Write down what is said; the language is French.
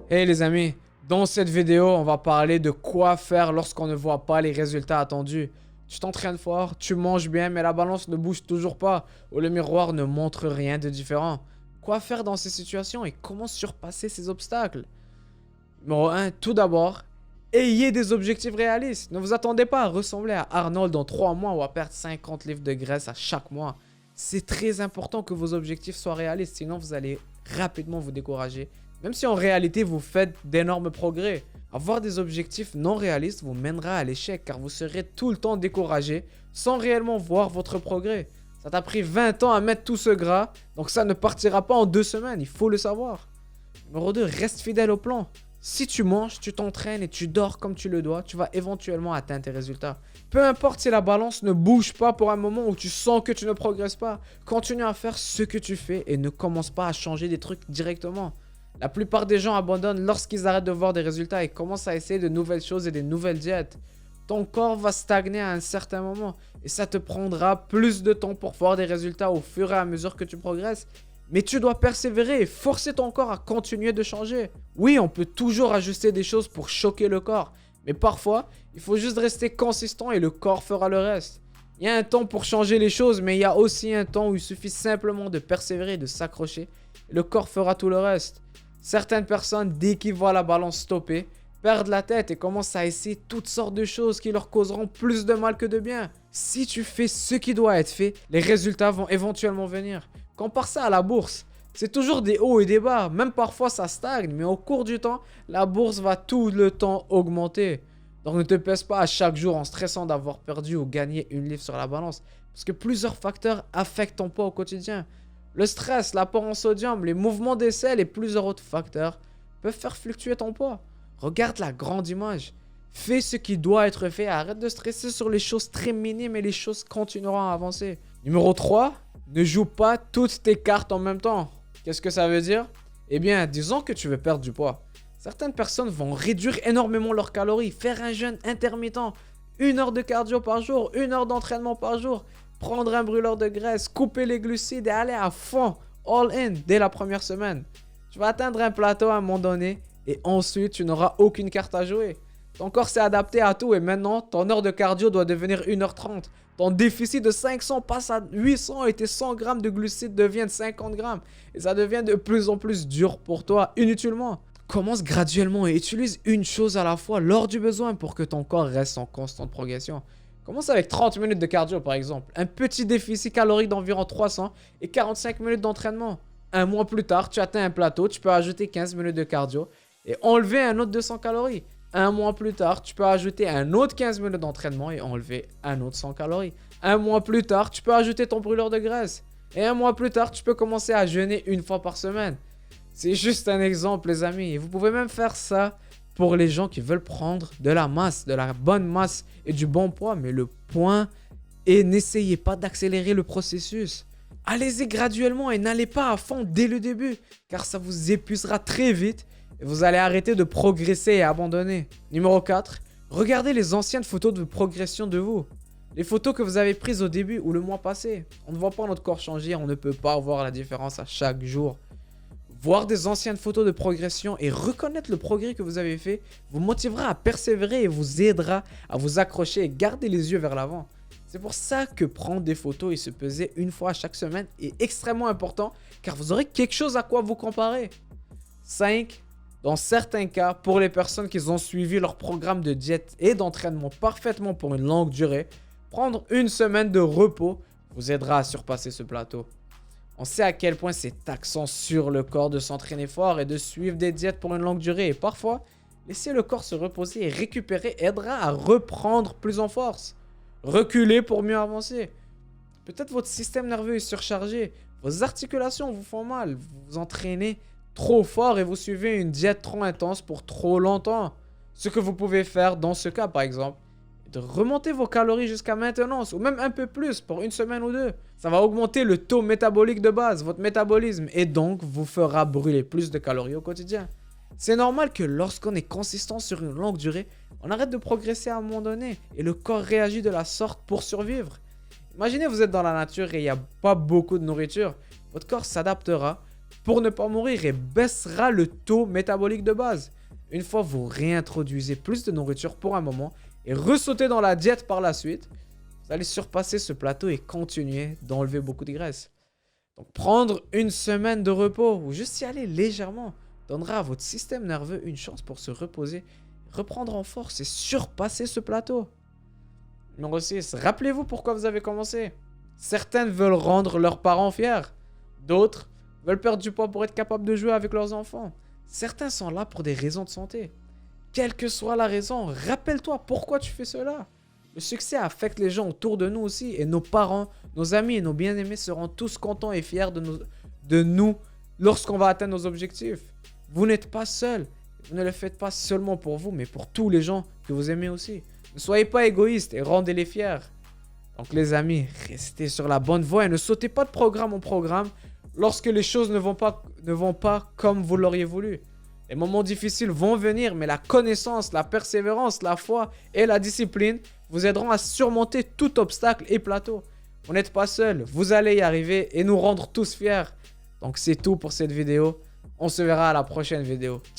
Hey les amis, dans cette vidéo, on va parler de quoi faire lorsqu'on ne voit pas les résultats attendus. Tu t'entraînes fort, tu manges bien, mais la balance ne bouge toujours pas, ou le miroir ne montre rien de différent. Quoi faire dans ces situations et comment surpasser ces obstacles? Numéro 1, tout d'abord, ayez des objectifs réalistes. Ne vous attendez pas à ressembler à Arnold dans 3 mois ou à perdre 50 livres de graisse à chaque mois. C'est très important que vos objectifs soient réalistes, sinon vous allez rapidement vous décourager. Même si en réalité vous faites d'énormes progrès. Avoir des objectifs non réalistes vous mènera à l'échec car vous serez tout le temps découragé sans réellement voir votre progrès. Ça t'a pris 20 ans à mettre tout ce gras, donc ça ne partira pas en 2 semaines, il faut le savoir. Numéro 2, reste fidèle au plan. Si tu manges, tu t'entraînes et tu dors comme tu le dois, tu vas éventuellement atteindre tes résultats. Peu importe si la balance ne bouge pas pour un moment où tu sens que tu ne progresses pas, continue à faire ce que tu fais et ne commence pas à changer des trucs directement. La plupart des gens abandonnent lorsqu'ils arrêtent de voir des résultats et commencent à essayer de nouvelles choses et des nouvelles diètes. Ton corps va stagner à un certain moment et ça te prendra plus de temps pour voir des résultats au fur et à mesure que tu progresses. Mais tu dois persévérer et forcer ton corps à continuer de changer. Oui, on peut toujours ajuster des choses pour choquer le corps, mais parfois, il faut juste rester consistant et le corps fera le reste. Il y a un temps pour changer les choses, mais il y a aussi un temps où il suffit simplement de persévérer et de s'accrocher. Et le corps fera tout le reste. Certaines personnes, dès qu'ils voient la balance stopper, perdent la tête et commencent à essayer toutes sortes de choses qui leur causeront plus de mal que de bien. Si tu fais ce qui doit être fait, les résultats vont éventuellement venir. Compare ça à la bourse. C'est toujours des hauts et des bas. Même parfois ça stagne, mais au cours du temps, la bourse va tout le temps augmenter. Donc ne te pèse pas à chaque jour en stressant d'avoir perdu ou gagné une livre sur la balance. Parce que plusieurs facteurs affectent ton poids au quotidien. Le stress, l'apport en sodium, les mouvements des selles et plusieurs autres facteurs peuvent faire fluctuer ton poids. Regarde la grande image. Fais ce qui doit être fait. Arrête de stresser sur les choses très minimes et les choses continueront à avancer. Numéro 3, ne joue pas toutes tes cartes en même temps. Qu'est-ce que ça veut dire? Eh bien, disons que tu veux perdre du poids. Certaines personnes vont réduire énormément leurs calories, faire un jeûne intermittent, 1 heure de cardio par jour, 1 heure d'entraînement par jour, prendre un brûleur de graisse, couper les glucides et aller à fond, all in, dès la première semaine. Tu vas atteindre un plateau à un moment donné et ensuite tu n'auras aucune carte à jouer. Ton corps s'est adapté à tout et maintenant ton heure de cardio doit devenir 1 h 30. Ton déficit de 500 passe à 800 et tes 100 grammes de glucides deviennent 50 grammes. Et ça devient de plus en plus dur pour toi, inutilement. Commence graduellement et utilise une chose à la fois lors du besoin pour que ton corps reste en constante progression. Commence avec 30 minutes de cardio par exemple, un petit déficit calorique d'environ 300 et 45 minutes d'entraînement. Un mois plus tard, tu atteins un plateau, tu peux ajouter 15 minutes de cardio et enlever un autre 200 calories. Un mois plus tard, tu peux ajouter un autre 15 minutes d'entraînement et enlever un autre 100 calories. Un mois plus tard, tu peux ajouter ton brûleur de graisse. Et un mois plus tard, tu peux commencer à jeûner 1 fois par semaine. C'est juste un exemple, les amis. Et vous pouvez même faire ça pour les gens qui veulent prendre de la masse, de la bonne masse et du bon poids. Mais le point est, n'essayez pas d'accélérer le processus. Allez-y graduellement et n'allez pas à fond dès le début, car ça vous épuisera très vite. Et vous allez arrêter de progresser et abandonner. Numéro 4. Regardez les anciennes photos de progression de vous. Les photos que vous avez prises au début ou le mois passé. On ne voit pas notre corps changer, on ne peut pas voir la différence à chaque jour. Voir des anciennes photos de progression et reconnaître le progrès que vous avez fait vous motivera à persévérer et vous aidera à vous accrocher et garder les yeux vers l'avant. C'est pour ça que prendre des photos et se peser 1 fois chaque semaine est extrêmement important car vous aurez quelque chose à quoi vous comparer. 5. Dans certains cas, pour les personnes qui ont suivi leur programme de diète et d'entraînement parfaitement pour une longue durée, prendre 1 semaine de repos vous aidera à surpasser ce plateau. On sait à quel point c'est taxant sur le corps de s'entraîner fort et de suivre des diètes pour une longue durée. Et parfois, laisser le corps se reposer et récupérer aidera à reprendre plus en force. Reculer pour mieux avancer. Peut-être votre système nerveux est surchargé, vos articulations vous font mal, vous vous entraînez trop fort et vous suivez une diète trop intense pour trop longtemps. Ce que vous pouvez faire dans ce cas par exemple, de remonter vos calories jusqu'à maintenance ou même un peu plus pour 1 semaine ou 2. Ça va augmenter le taux métabolique de base, votre métabolisme, et donc vous fera brûler plus de calories au quotidien. C'est normal que lorsqu'on est consistant sur une longue durée, on arrête de progresser à un moment donné et le corps réagit de la sorte pour survivre. Imaginez vous êtes dans la nature et il n'y a pas beaucoup de nourriture. votre corps s'adaptera pour ne pas mourir et baissera le taux métabolique de base. Une fois vous réintroduisez plus de nourriture pour un moment et ressautez dans la diète par la suite, vous allez surpasser ce plateau et continuer d'enlever beaucoup de graisse. Donc prendre une semaine de repos ou juste y aller légèrement donnera à votre système nerveux une chance pour se reposer, reprendre en force et surpasser ce plateau. Numéro 6. Rappelez-vous pourquoi vous avez commencé. Certaines veulent rendre leurs parents fiers. D'autres veulent perdre du poids pour être capables de jouer avec leurs enfants. Certains sont là pour des raisons de santé. Quelle que soit la raison, rappelle-toi pourquoi tu fais cela. Le succès affecte les gens autour de nous aussi et nos parents, nos amis et nos bien-aimés seront tous contents et fiers de nous lorsqu'on va atteindre nos objectifs. Vous n'êtes pas seul. Vous ne le faites pas seulement pour vous, mais pour tous les gens que vous aimez aussi. Ne soyez pas égoïstes et rendez-les fiers. Donc les amis, restez sur la bonne voie et ne sautez pas de programme en programme lorsque les choses ne vont pas comme vous l'auriez voulu. Les moments difficiles vont venir, mais la connaissance, la persévérance, la foi et la discipline vous aideront à surmonter tout obstacle et plateau. Vous n'êtes pas seul, vous allez y arriver et nous rendre tous fiers. Donc c'est tout pour cette vidéo. On se verra à la prochaine vidéo.